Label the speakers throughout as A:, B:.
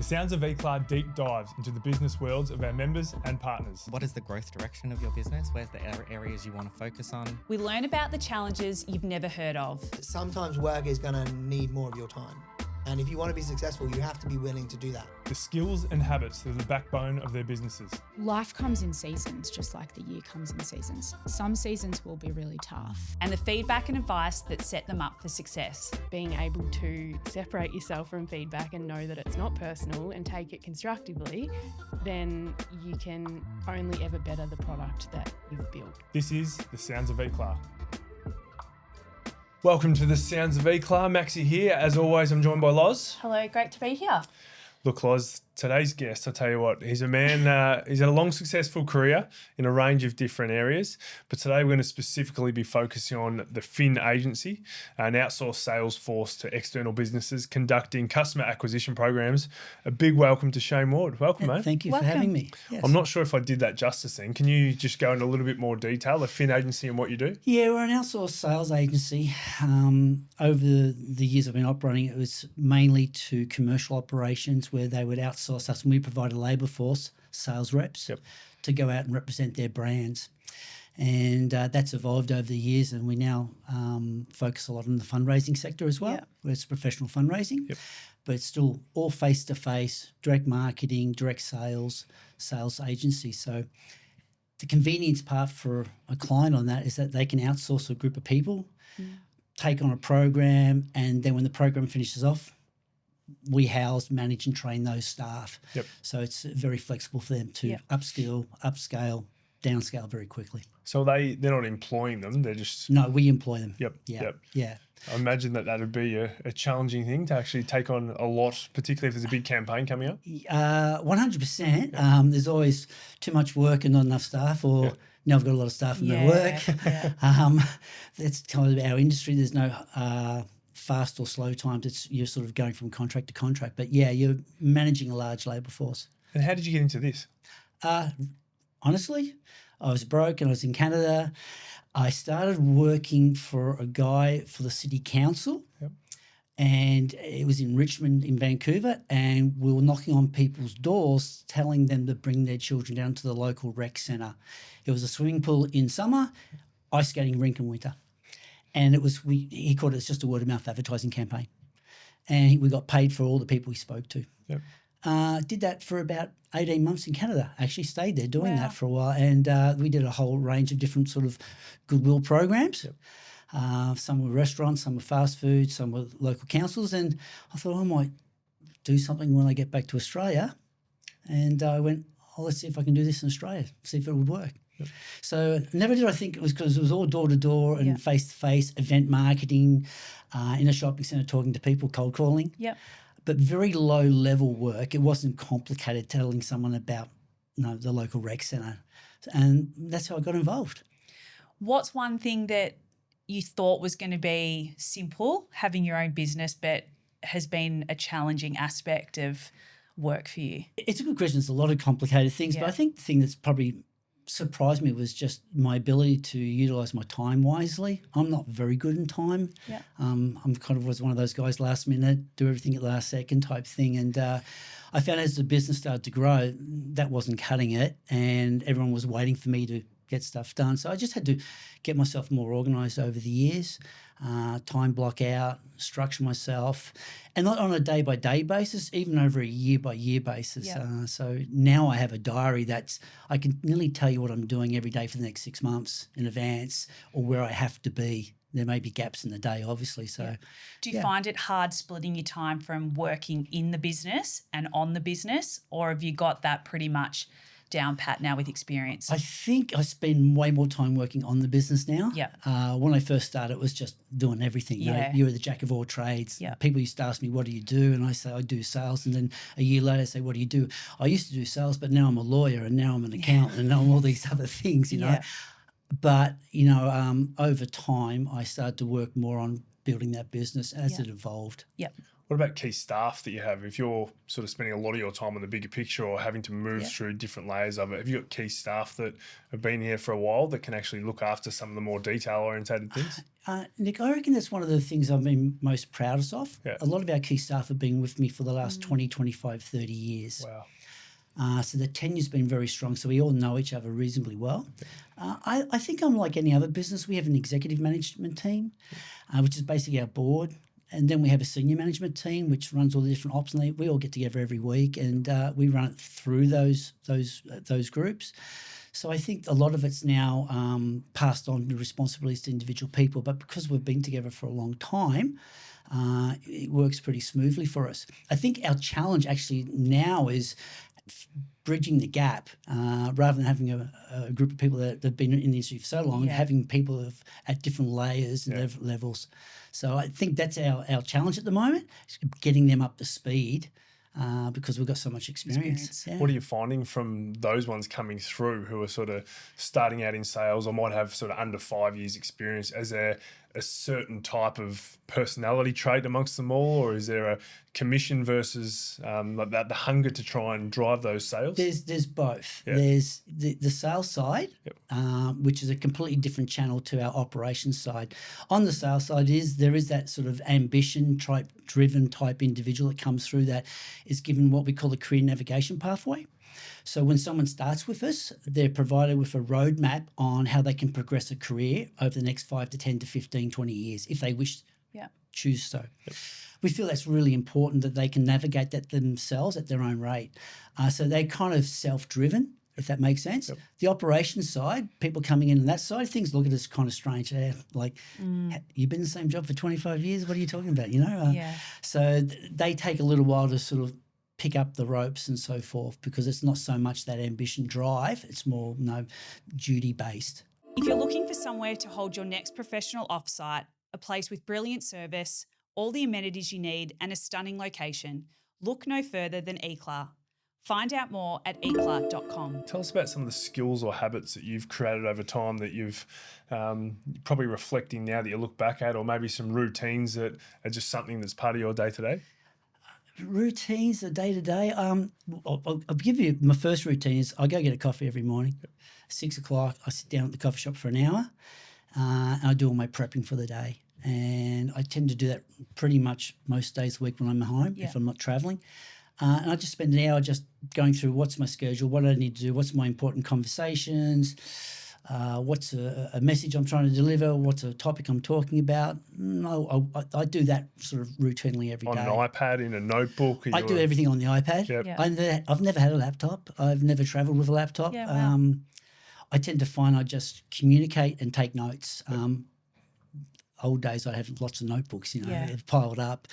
A: The Sounds of Eclar deep dives into the business worlds of our members and partners.
B: What is the growth direction of your business? Where's the areas you want to focus on?
C: We learn about the challenges you've never heard of.
D: Sometimes work is going to need more of your time. And if you want to be successful, you have to be willing to do that.
A: The skills and habits that are the backbone of their businesses.
E: Life comes in seasons, just like the year comes in seasons. Some seasons will be really tough.
C: And the feedback and advice that set them up for success.
F: Being able to separate yourself from feedback and know that it's not personal and take it constructively, then you can only ever better the product that you've built.
A: This is The Sounds of Eclar. Welcome to The Sounds of Eclar. Maxi here. As always, I'm joined by Loz.
C: Hello, great to be here.
A: Look, Loz, today's guest, I'll tell you what, he's a man, he's had a long, successful career in a range of different areas. But today we're going to specifically be focusing on the Fin Agency, an outsourced sales force to external businesses conducting customer acquisition programs. A big welcome to Shane Ward. Welcome, mate.
G: Thank you for having me. Yes.
A: I'm not sure if I did that justice then. Can you just go into a little bit more detail, the Fin Agency and what you do?
G: Yeah, we're an outsourced sales agency. Over the years I've been operating, it was mainly to commercial operations where they would outsource us, and we provide a labour force, sales reps, to go out and represent their brands. And that's evolved over the years, and we now focus a lot on the fundraising sector as well, where it's professional fundraising, but it's still all face-to-face, direct marketing, direct sales agency. So the convenience part for a client on that is that they can outsource a group of people, take on a program, and then when the program finishes off, we house, manage and train those staff. So it's very flexible for them to upscale, downscale very quickly.
A: So they're not employing them, they're just...
G: No, we employ them.
A: Yeah. I imagine that would be a challenging thing to actually take on a lot, particularly if there's a big campaign coming up.
G: 100%. There's always too much work and not enough staff, or now I've got a lot of staff and no work. That's kind of our industry. There's no fast or slow times. You're sort of going from contract to contract. But you're managing a large labour force.
A: And how did you get into this?
G: Honestly, I was broke and I was in Canada. I started working for a guy for the city council, and it was in Richmond in Vancouver, and we were knocking on people's doors telling them to bring their children down to the local rec centre. It was a swimming pool in summer, ice skating rink in winter. And he called it just a word of mouth advertising campaign. And we got paid for all the people we spoke to. Did that for about 18 months in Canada. Actually stayed there doing that for a while. And we did a whole range of different sort of goodwill programs. Some were restaurants, some were fast food, some were local councils. And I thought I might do something when I get back to Australia. And I went, let's see if I can do this in Australia, see if it would work. So never did I think it was, because it was all door-to-door and face-to-face, event marketing, in a shopping centre talking to people, cold calling. But very low-level work. It wasn't complicated telling someone about the local rec centre. And that's how I got involved.
C: What's one thing that you thought was going to be simple, having your own business, but has been a challenging aspect of work for you?
G: It's a good question. There's a lot of complicated things, but I think the thing that's probably surprised me was just my ability to utilise my time wisely. I'm not very good in time. I'm kind of was one of those guys last minute, do everything at last second type thing. And I found as the business started to grow, that wasn't cutting it, and everyone was waiting for me to get stuff done. So I just had to get myself more organised over the years, time block out, structure myself, and not on a day-by-day basis, even over a year-by-year basis. So now I have a diary I can nearly tell you what I'm doing every day for the next 6 months in advance, or where I have to be. There may be gaps in the day, obviously. So,
C: do you find it hard splitting your time from working in the business and on the business, or have you got that pretty much down pat now with experience?
G: I think I spend way more time working on the business now. When I first started, it was just doing everything. You were the jack of all trades. People used to ask me, what do you do? And I say, I do sales. And then a year later, I say, what do you do? I used to do sales, but now I'm a lawyer, and now I'm an accountant, and now I'm all these other things, you know. But, over time, I started to work more on building that business as it evolved.
A: What What about key staff that you have? If you're sort of spending a lot of your time on the bigger picture or having to move through different layers of it, have you got key staff that have been here for a while that can actually look after some of the more detail-orientated things?
G: Nick, I reckon that's one of the things I've been most proudest of.
A: Yeah.
G: A lot of our key staff have been with me for the last 20, 25, 30 years.
A: Wow.
G: So the tenure's been very strong, so we all know each other reasonably well. I think I'm like any other business. We have an executive management team, which is basically our board. And then we have a senior management team, which runs all the different ops, and we all get together every week, and we run it through those groups. So I think a lot of it's now passed on the responsibilities to individual people, but because we've been together for a long time, it works pretty smoothly for us. I think our challenge actually now is bridging the gap rather than having a group of people that have been in the industry for so long, having people at different layers and levels. So I think that's our challenge at the moment, is getting them up to speed because we've got so much experience. Yeah.
A: What are you finding from those ones coming through who are sort of starting out in sales or might have sort of under 5 years experience? Is there a certain type of personality trait amongst them all, or is there a commission versus like that, the hunger to try and drive those sales?
G: There's both.
A: Yeah.
G: There's the sales side, which is a completely different channel to our operations side. On the sales side there is that sort of ambition driven type individual that comes through that is given what we call a career navigation pathway. So when someone starts with us, they're provided with a roadmap on how they can progress a career over the next 5 to 10 to 15, 20 years, if they choose so. We feel that's really important that they can navigate that themselves at their own rate. So they're kind of self-driven, if that makes sense. The operations side, people coming in on that side, things look at us kind of strange. Like, you've been in the same job for 25 years? What are you talking about, So they take a little while to sort of pick up the ropes and so forth, because it's not so much that ambition drive, it's more duty based.
C: If you're looking for somewhere to hold your next professional offsite, a place with brilliant service, all the amenities you need and a stunning location, look no further than Eclar. Find out more at eclar.com.
A: Tell us about some of the skills or habits that you've created over time that you've probably reflecting now that you look back at, or maybe some routines that are just something that's part of your day-to-day.
G: Routines, the day-to-day. I'll give you my first routine is I go get a coffee every morning. 6 o'clock, I sit down at the coffee shop for an hour and I do all my prepping for the day. And I tend to do that pretty much most days of the week when I'm at home, if I'm not travelling. And I just spend an hour just going through what's my schedule, what I need to do, what's my important conversations, what's a message I'm trying to deliver, what's a topic I'm talking about. I do that sort of routinely every day.
A: On an iPad, in a notebook?
G: I do everything on the iPad. I've never had a laptop. I've never travelled with a laptop. I tend to find I just communicate and take notes. Old days I'd have lots of notebooks, piled up.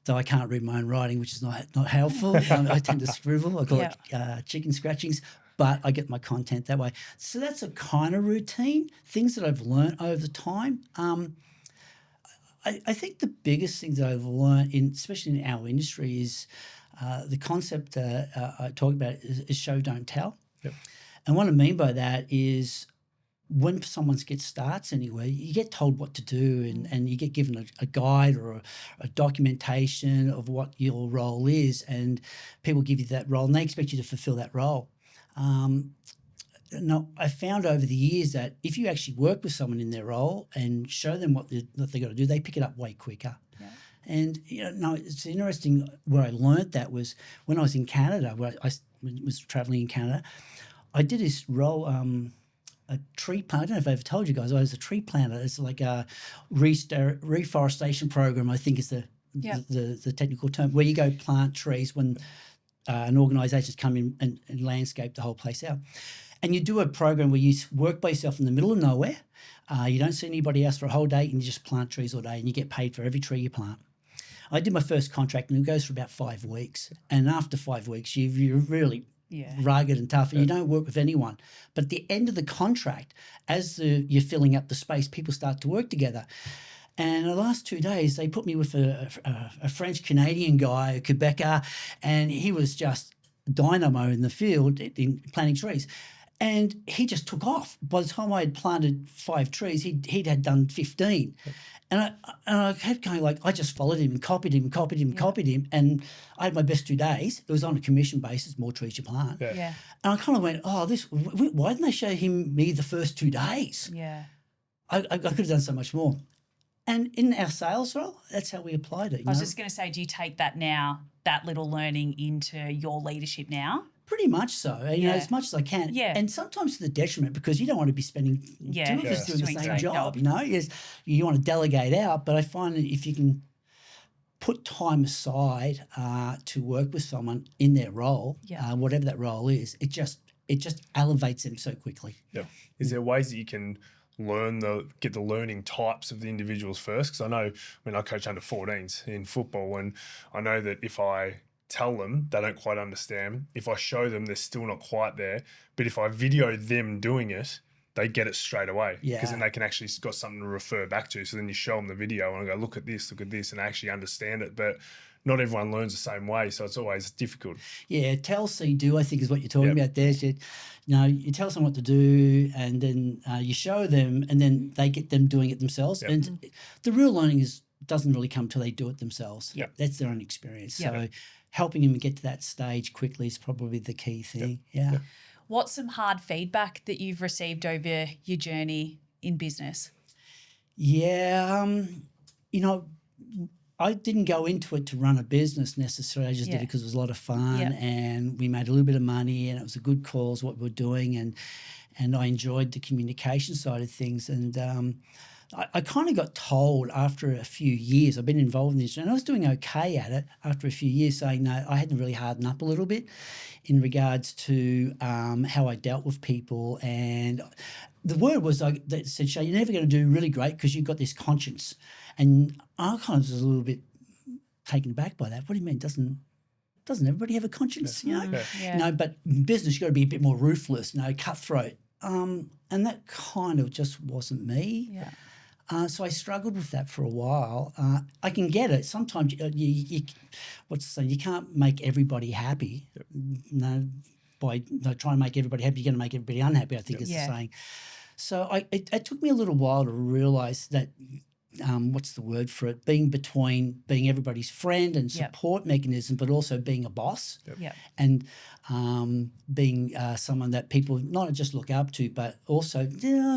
G: Though I can't read my own writing, which is not helpful. I tend to scribble. I call it chicken scratchings. But I get my content that way. So that's a kind of routine, things that I've learned over time. I think the biggest thing that I've learned, especially in our industry, is the concept I talk about is show, don't tell. And what I mean by that is when someone starts anywhere, you get told what to do and you get given a guide or a documentation of what your role is, and people give you that role and they expect you to fulfill that role. Now, I found over the years that if you actually work with someone in their role and show them what they got to do, they pick it up way quicker. And it's interesting. Where I learned that was when I was in Canada, where I was traveling in Canada. I did this role, a tree plant. I don't know if I ever told you guys. I was a tree planter. It's like a reforestation program, I think is the technical term, where you go plant trees when an organisation's come in and landscape the whole place out. And you do a program where you work by yourself in the middle of nowhere. You don't see anybody else for a whole day, and you just plant trees all day, and you get paid for every tree you plant. I did my first contract, and it goes for about 5 weeks. And after 5 weeks, you're really rugged and tough, and you don't work with anyone. But at the end of the contract, as you're filling up the space, people start to work together. And the last 2 days, they put me with a French-Canadian guy, a Quebecer, and he was just dynamo in the field in planting trees. And he just took off. By the time I had planted 5 trees, he'd had done 15. And I kept going like, I just followed him and copied him, copied him. And I had my best 2 days. It was on a commission basis, more trees you plant.
C: Yeah.
G: And I kind of went, oh, why didn't they show me the first 2 days?
C: Yeah.
G: I could have done so much more. And in our sales role, that's how we applied it.
C: I was just going to say, do you take that now, that little learning into your leadership now?
G: Pretty much so, you know, as much as I can.
C: Yeah.
G: And sometimes to the detriment, because you don't want to be spending 2 of us doing the same
C: great
G: job, you know. Yes, you want to delegate out, but I find that if you can put time aside to work with someone in their role, whatever that role is, it just elevates them so quickly.
A: Yeah. Is there ways that you can get the learning types of the individuals first? Because I coach under 14s in football, and I know that if I tell them, they don't quite understand. If I show them, they're still not quite there. But if I video them doing it, they get it straight away. Because then they can actually got something to refer back to. So then you show them the video and I go, look at this, and I actually understand it. But not everyone learns the same way, so it's always difficult.
G: Yeah, tell, see, do, I think is what you're talking about there. So, you tell someone what to do and then you show them and then they get them doing it themselves. And the real learning doesn't really come till they do it themselves. That's their own experience. So helping them get to that stage quickly is probably the key thing.
C: What's some hard feedback that you've received over your journey in business?
G: I didn't go into it to run a business necessarily. I just did it because it was a lot of fun and we made a little bit of money and it was a good cause what we were doing, and I enjoyed the communication side of things. And I kind of got told after a few years, I've been involved in this, and I was doing okay at it after a few years, saying, no, I hadn't really hardened up a little bit in regards to how I dealt with people. And the word was that said, Shay, you're never going to do really great because you've got this conscience. And I kind of was a little bit taken aback by that. What do you mean? Doesn't everybody have a conscience? You know, but in business, you've got to be a bit more ruthless, cutthroat. And that kind of just wasn't me. So I struggled with that for a while. I can get it. Sometimes you can't make everybody happy. By trying to make everybody happy, you're going to make everybody unhappy, I think is the saying. So it took me a little while to realise that, what's the word for it, being everybody's friend and support mechanism, but also being a boss and being someone that people not just look up to, but also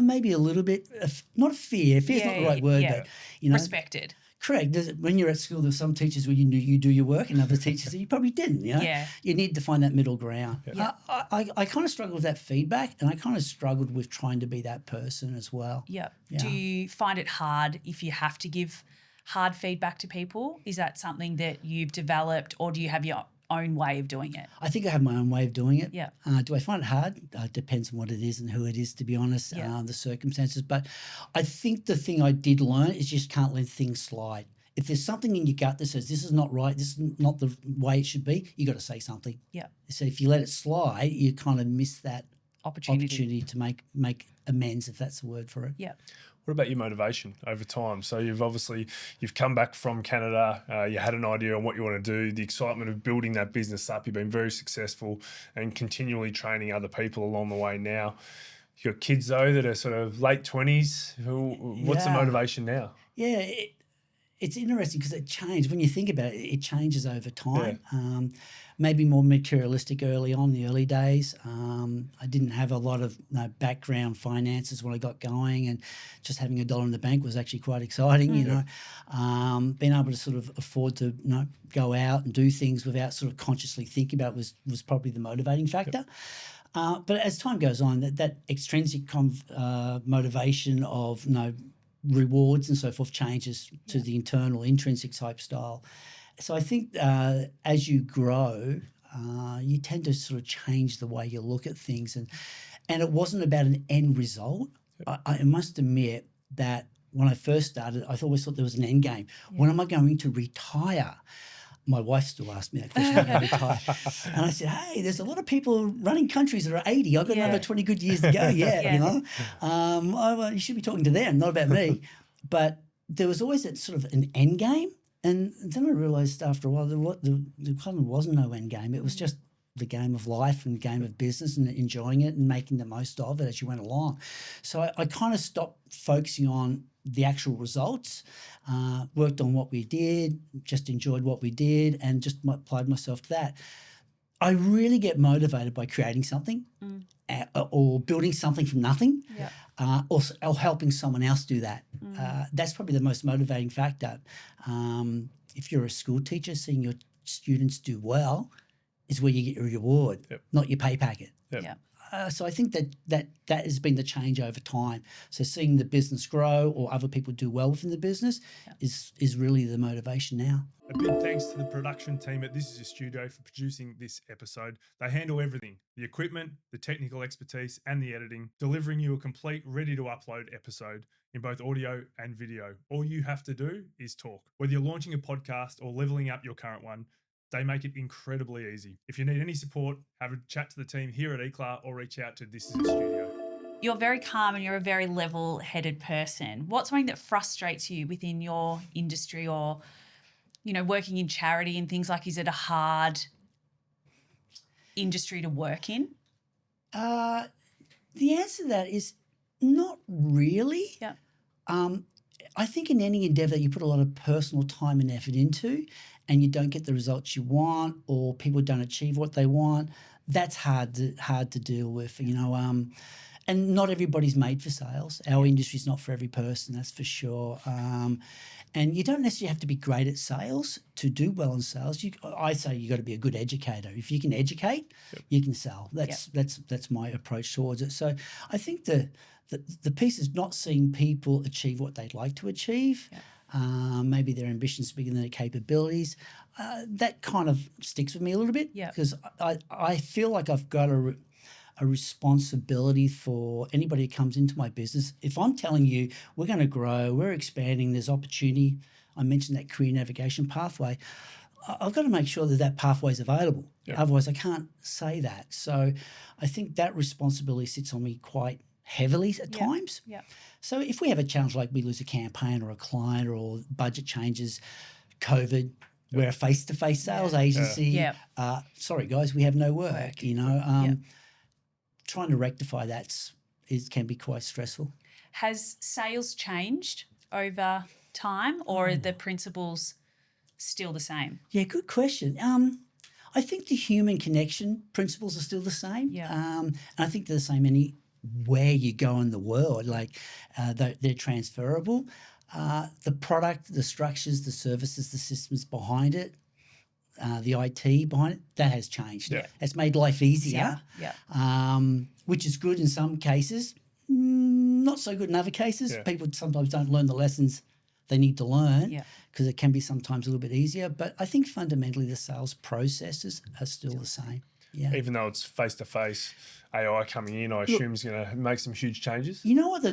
G: maybe a little bit, not a fear. Fear's not the right word, but,
C: respected.
G: Correct. When you're at school, there's some teachers where you knew you do your work and other teachers that you probably didn't. You need to find that middle ground. I kind of struggled with that feedback, and I kind of struggled with trying to be that person as well.
C: Do you find it hard if you have to give hard feedback to people? Is that something that you've developed, or do you have your own way of doing it?
G: I think I have my own way of doing it. Do I find it hard? It depends on what it is and who it is, to be honest, the circumstances. But I think the thing I did learn is you just can't let things slide. If there's something in your gut that says this is not right, this is not the way it should be, you got to say something. So if you let it slide, you kind of miss that opportunity to make amends, if that's the word for it.
A: What about your motivation over time? So you've come back from Canada, you had an idea on what you want to do, the excitement of building that business up, you've been very successful and continually training other people along the way now. You've got kids though that are sort of late 20s. What's the motivation now?
G: It's interesting because it changed. When you think about it, it changes over time. Maybe more materialistic early on, the early days. I didn't have a lot of background finances when I got going, and just having $1 in the bank was actually quite exciting, Being able to sort of afford to go out and do things without sort of consciously thinking about it was probably the motivating factor. But as time goes on, that extrinsic motivation of rewards and so forth changes to the internal intrinsic type style. So I think as you grow, you tend to sort of change the way you look at things, and it wasn't about an end result. I must admit that when I first started, I always thought there was an end game. When am I going to retire? My wife still asks me that question, when I retire. And I said, hey, there's a lot of people running countries that are 80. I've got another 20 good years to go you should be talking to them, not about me. But there was always that sort of an end game. And then I realised after a while there kind of wasn't no end game. It was just the game of life and the game of business and enjoying it and making the most of it as you went along. So I kind of stopped focusing on the actual results, worked on what we did, just enjoyed what we did and just applied myself to that. I really get motivated by creating something or building something from nothing or helping someone else do that. That's probably the most motivating factor. If you're a school teacher, seeing your students do well is where you get your reward, not your pay packet. So I think that has been the change over time. So seeing the business grow or other people do well within the business is really the motivation now.
A: A big thanks to the production team at This Is a Studio for producing this episode. They handle everything, the equipment, the technical expertise and the editing, delivering you a complete ready to upload episode in both audio and video. All you have to do is talk. Whether you're launching a podcast or leveling up your current one, they make it incredibly easy. If you need any support, have a chat to the team here at eClar or reach out to This Is a Studio.
C: You're very calm and you're a very level-headed person. What's something that frustrates you within your industry or, you know, working in charity and things like, is it a hard industry to work in?
G: The answer to that is not really.
C: Yeah.
G: I think in any endeavour that you put a lot of personal time and effort into and you don't get the results you want or people don't achieve what they want, that's hard to deal with, you know. And not everybody's made for sales. Our industry's not for every person, that's for sure. And you don't necessarily have to be great at sales to do well in sales. I say you got to be a good educator. If you can educate, you can sell. That's my approach towards it. So I think the piece is not seeing people achieve what they'd like to achieve. Maybe their ambitions bigger than their capabilities. That kind of sticks with me a little bit because I feel like I've got a responsibility for anybody who comes into my business. If I'm telling you we're going to grow, we're expanding, there's opportunity, I mentioned that career navigation pathway, I've got to make sure that pathway is available. Otherwise I can't say that. So I think that responsibility sits on me quite heavily at times. So if we have a challenge like we lose a campaign or a client or budget changes, COVID, we're a face-to-face sales agency. Sorry guys, we have no work, you know. Trying to rectify that can be quite stressful.
C: Has sales changed over time or are the principles still the same?
G: Yeah, good question. I think the human connection principles are still the same. And I think they're the same anywhere you go in the world. Like they're transferable. The product, the structures, the services, the systems behind it, the IT behind it, that has changed. It's made life easier, which is good in some cases, not so good in other cases. People sometimes don't learn the lessons they need to learn because it can be sometimes a little bit easier. But I think fundamentally the sales processes are still the same.
A: Even though it's face-to-face, AI coming in, I assume is going to make some huge changes.
G: You know what,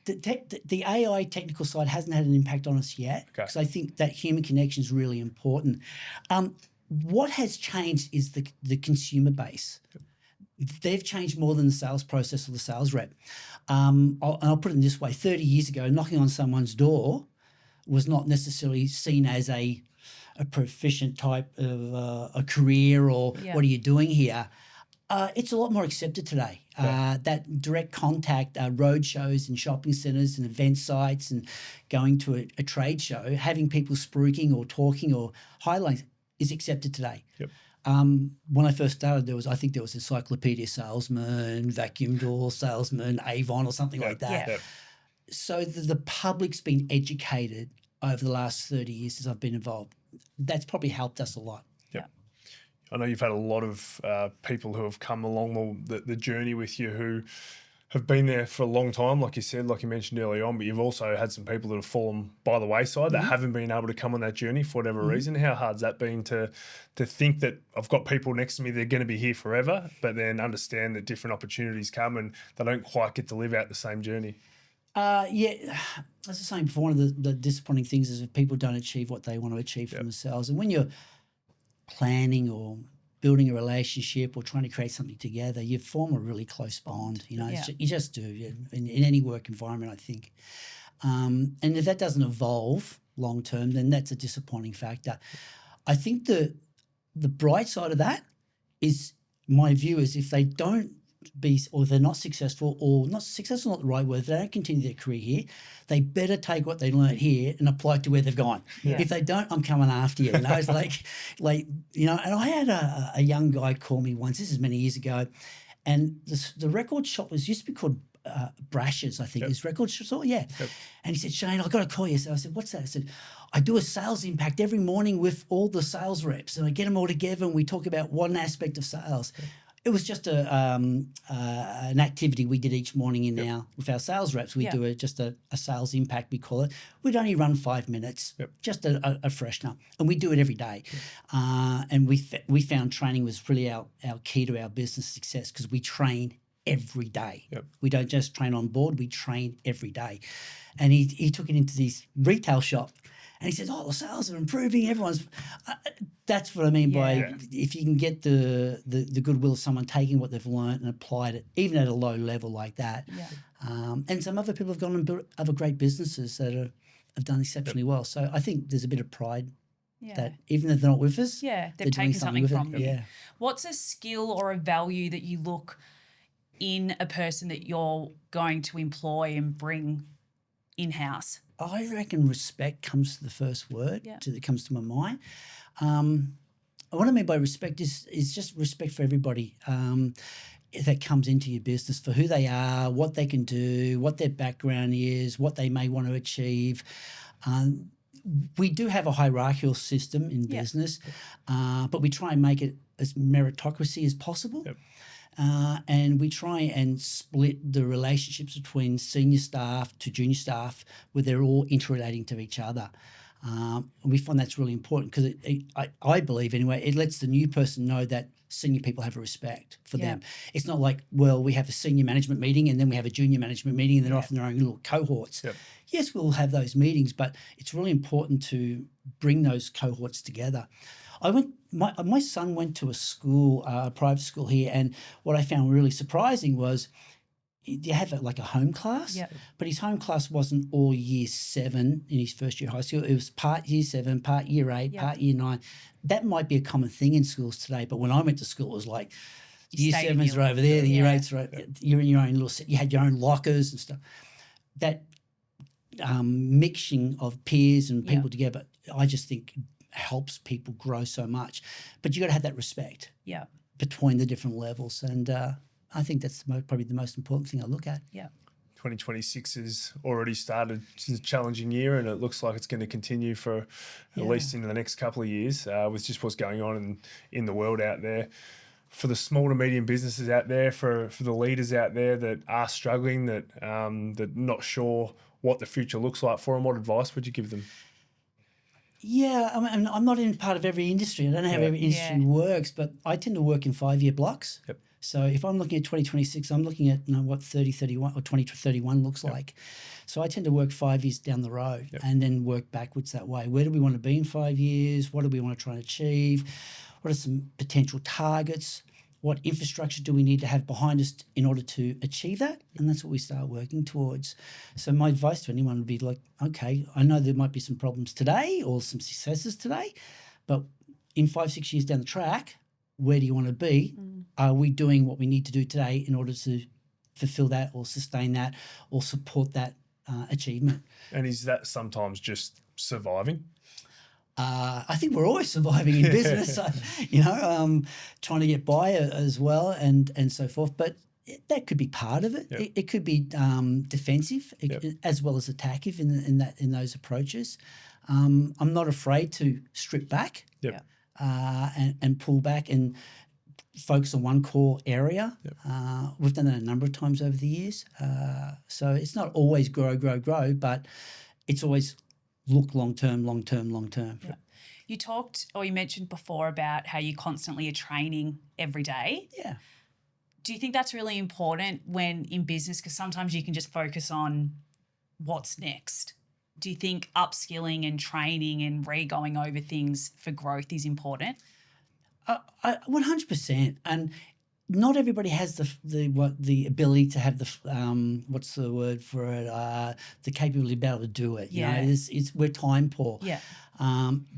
G: the AI technical side hasn't had an impact on us yet because I think that human connection is really important. What has changed is the consumer base. They've changed more than the sales process or the sales rep. I'll put it in this way. 30 years ago, knocking on someone's door was not necessarily seen as a proficient type of a career or what are you doing here? It's a lot more accepted today. That direct contact, road shows and shopping centres and event sites and going to a trade show, having people spruiking or talking or highlighting is accepted today. When I first started, I think there was Encyclopedia Salesman, Vacuum Door Salesman, Avon or something like that. So the public's been educated over the last 30 years since I've been involved. That's probably helped us a lot.
A: I know you've had a lot of people who have come along the journey with you who have been there for a long time, like you said, like you mentioned earlier on, but you've also had some people that have fallen by the wayside that haven't been able to come on that journey for whatever reason. How hard's that been to think that I've got people next to me, they're going to be here forever, but then understand that different opportunities come and they don't quite get to live out the same journey?
G: As I was saying before, one of the disappointing things is if people don't achieve what they want to achieve for themselves. And when you're planning or building a relationship or trying to create something together, you form a really close bond. You know, you just do in any work environment, I think. And if that doesn't evolve long term, then that's a disappointing factor. I think the bright side of that is my view is if they don't be, or they're not successful, or not successful, not the right word, if they don't continue their career here, they better take what they learned here and apply it to where they've gone.
C: Yeah.
G: If they don't, I'm coming after you. You know, it's like, you know, and I had a young guy call me once, this is many years ago, and the record shop used to be called Brash's, I think.
A: Yep.
G: His record store, yeah.
A: Yep.
G: And he said, Shane, I've got to call you. So I said, what's that? I said, I do a sales impact every morning with all the sales reps, and I get them all together and we talk about one aspect of sales. Okay. It was just an activity we did each morning with our sales reps. We do just a sales impact, we call it. We'd only run 5 minutes, just a freshener, and we do it every day. And we found training was really our key to our business success because we train every day. We don't just train on board, we train every day. And he took it into this retail shop. And he says, oh, the sales are improving. Everyone's that's what I mean by if you can get the goodwill of someone taking what they've learned and applied it, even at a low level like that. Yeah. And some other people have gone and built other great businesses that have done exceptionally well. So I think there's a bit of pride that even if they're not with us,
C: they've taken something from you.
G: Yeah.
C: What's a skill or a value that you look in a person that you're going to employ and bring in-house?
G: I reckon respect comes to the first word that comes to my mind. What I mean by respect is just respect for everybody that comes into your business for who they are, what they can do, what their background is, what they may want to achieve. We do have a hierarchical system in business, but we try and make it as meritocracy as possible. Yep. And we try and split the relationships between senior staff to junior staff where they're all interrelating to each other. And we find that's really important because I believe anyway, it lets the new person know that senior people have a respect for them. It's not like, well, we have a senior management meeting and then we have a junior management meeting and they're off in their own little cohorts. Yep. Yes, we'll have those meetings, but it's really important to bring those cohorts together. My son went to a school, a private school here, and what I found really surprising was you have like a home class, but his home class wasn't all year 7 in his first year of high school. It was part year 7, part year 8, part year 9. That might be a common thing in schools today, but when I went to school, it was like year 7s are over there, the year 8s are over. You're in your own little set. You had your own lockers and stuff. That mixing of peers and people together, I just think helps people grow so much. But you got to have that respect between the different levels. And I think that's probably the most important thing I look at. Yeah.
A: 2026 has already started. It's a challenging year and it looks like it's going to continue for at least into the next couple of years with just what's going on in the world out there. For the small to medium businesses out there, for the leaders out there that are struggling, that not sure what the future looks like for them, what advice would you give them?
G: Yeah, I mean, I'm not in part of every industry. I don't know how every industry works, but I tend to work in 5-year blocks. Yep. So if I'm looking at 2026, I'm looking at what 3031 or 2031 looks like. So I tend to work 5 years down the road and then work backwards that way. Where do we want to be in 5 years? What do we want to try and achieve? What are some potential targets? What infrastructure do we need to have behind us in order to achieve that? And that's what we start working towards. So my advice to anyone would be like, okay, I know there might be some problems today or some successes today, but in 5-6 years down the track, where do you want to be? Are we doing what we need to do today in order to fulfill that or sustain that or support that achievement?
A: And is that sometimes just surviving?
G: I think we're always surviving in business, trying to get by as well and so forth. But that could be part of it. Yep. It could be defensive as well as attackive in those approaches. I'm not afraid to strip back and pull back and focus on one core area. Yep. We've done that a number of times over the years. So it's not always grow, but it's always look long-term. Yeah.
C: You mentioned before about how you constantly are training every day.
G: Yeah.
C: Do you think that's really important when in business? Because sometimes you can just focus on what's next. Do you think upskilling and training and re-going over things for growth is important?
G: 100%. And not everybody has the ability to have the what's the word for it? The capability to be able to do it. You know, we're time poor.
C: Yeah.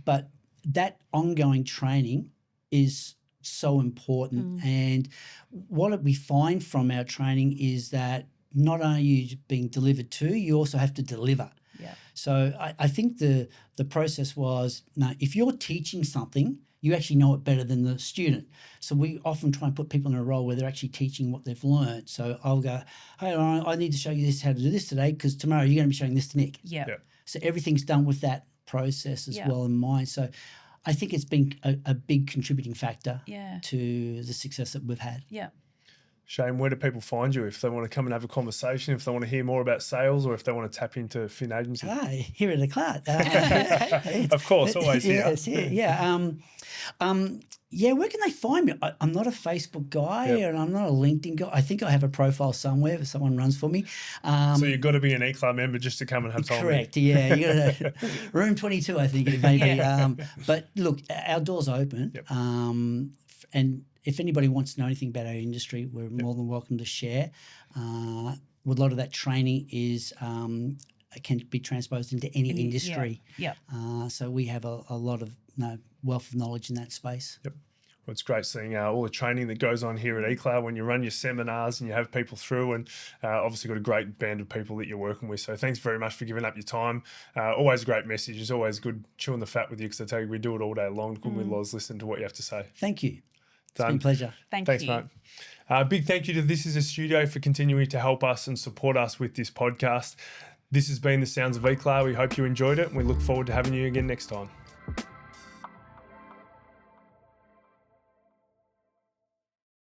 G: But that ongoing training is so important. And what we find from our training is that not only are you being delivered to, you also have to deliver.
C: Yeah.
G: So I think the process was, no, if you're teaching something, you actually know it better than the student. So we often try and put people in a role where they're actually teaching what they've learned. So I'll go, hey, Lauren, I need to show you this, how to do this today, because tomorrow you're going to be showing this to Nick.
C: Yeah.
A: Yeah.
G: So everything's done with that process as well in mind. So I think it's been a big contributing factor to the success that we've had.
C: Yeah.
A: Shane, where do people find you if they want to come and have a conversation, if they want to hear more about sales, or if they want to tap into Fin Agency?
G: Hi, here at the Clark.
A: Of course, always here.
G: Yes, yeah. Where can they find me? I'm not a Facebook guy and I'm not a LinkedIn guy. I think I have a profile somewhere if someone runs for me.
A: So you've got to be an eClub member just to come and have time.
G: Correct, yeah. You got to, room 22, I think it may be. But look, our door's open.
A: Yep.
G: And if anybody wants to know anything about our industry, we're more than welcome to share. A lot of that training is can be transposed into any industry.
C: Yeah.
G: So we have a lot of wealth of knowledge in that space.
A: Yep. Well, it's great seeing all the training that goes on here at eCloud when you run your seminars and you have people through, and obviously got a great band of people that you're working with. So thanks very much for giving up your time. Always a great message. It's always good chewing the fat with you, because I tell you, we do it all day long. Good with Loz, listen to what you have to say.
G: Thank you. It's
A: Done.
G: been a pleasure.
A: Thanks,
C: you.
A: mate. Big thank you to This Is a Studio for continuing to help us and support us with this podcast. This has been The Sounds of eCloud. We hope you enjoyed it, and we look forward to having you again next time.